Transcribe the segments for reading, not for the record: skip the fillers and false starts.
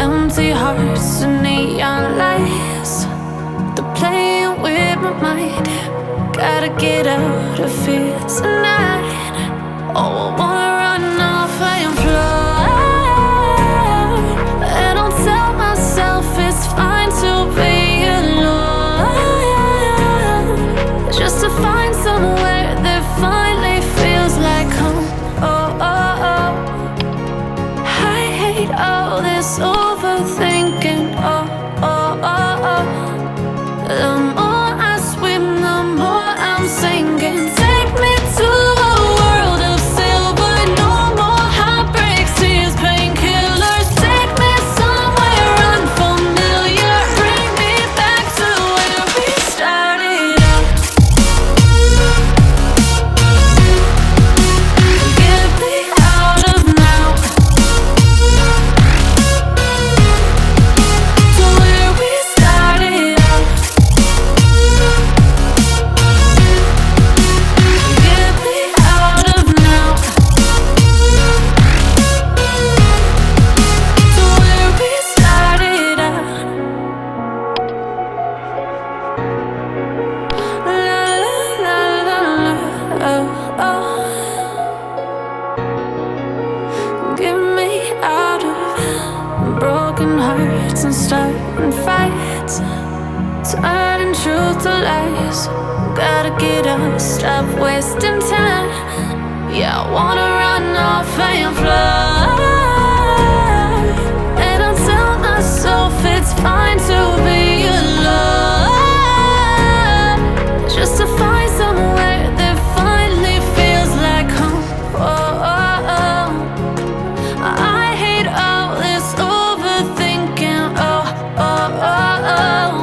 Empty hearts and neon lights, they're playing with my mind. Gotta get out of here tonight. Oh, I wanna run off and fly. And I'll tell myself it's fine to be alone, just to find somewhere that finally feels like home. Oh, oh, oh. I hate all this overthinking. Oh, oh, oh, oh. The more I swim, the more I'm sinking. Take me to a world of silver. No more heartbreaks, tears, painkillers. Take me somewhere unfamiliar. Bring me back to where we started out. Get me out of now, to where we started out. Get me out of now, to where we started out. La la la la la, oh, oh. Get me out of broken hearts and starting fights, turning truth to lies. Gotta get up, stop wasting time. Yeah, I wanna run off and fly. And I'll tell myself it's fine to be alone, just to find somewhere that finally feels like home. Oh, oh, oh. I hate all this overthinking. Oh, oh, oh, oh.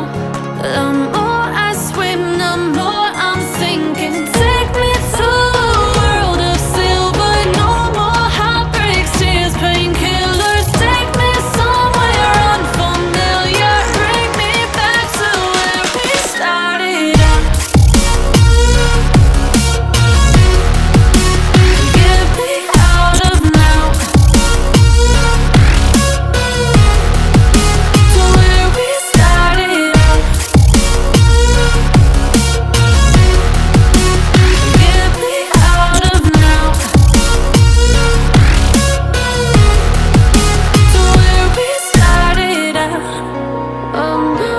The more I swim, the more I'm sinking. Take me to a world of silver. No more heartbreaks, tears, painkillers. Take me somewhere unfamiliar. Bring me back to where we started out. Get me out of now, to where we started out. Get me out of now, to where we started out. Oh no,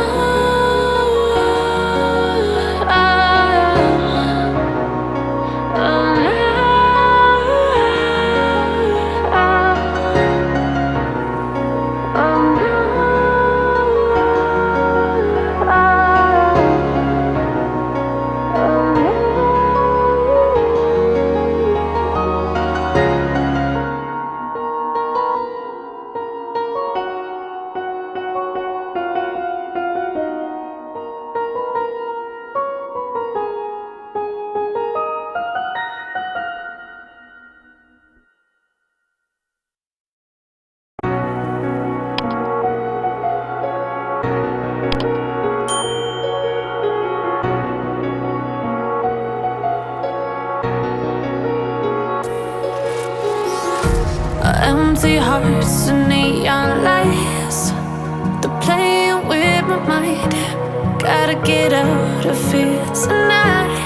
oh empty hearts and neon lights, they're playing with my mind. Gotta get out of here tonight.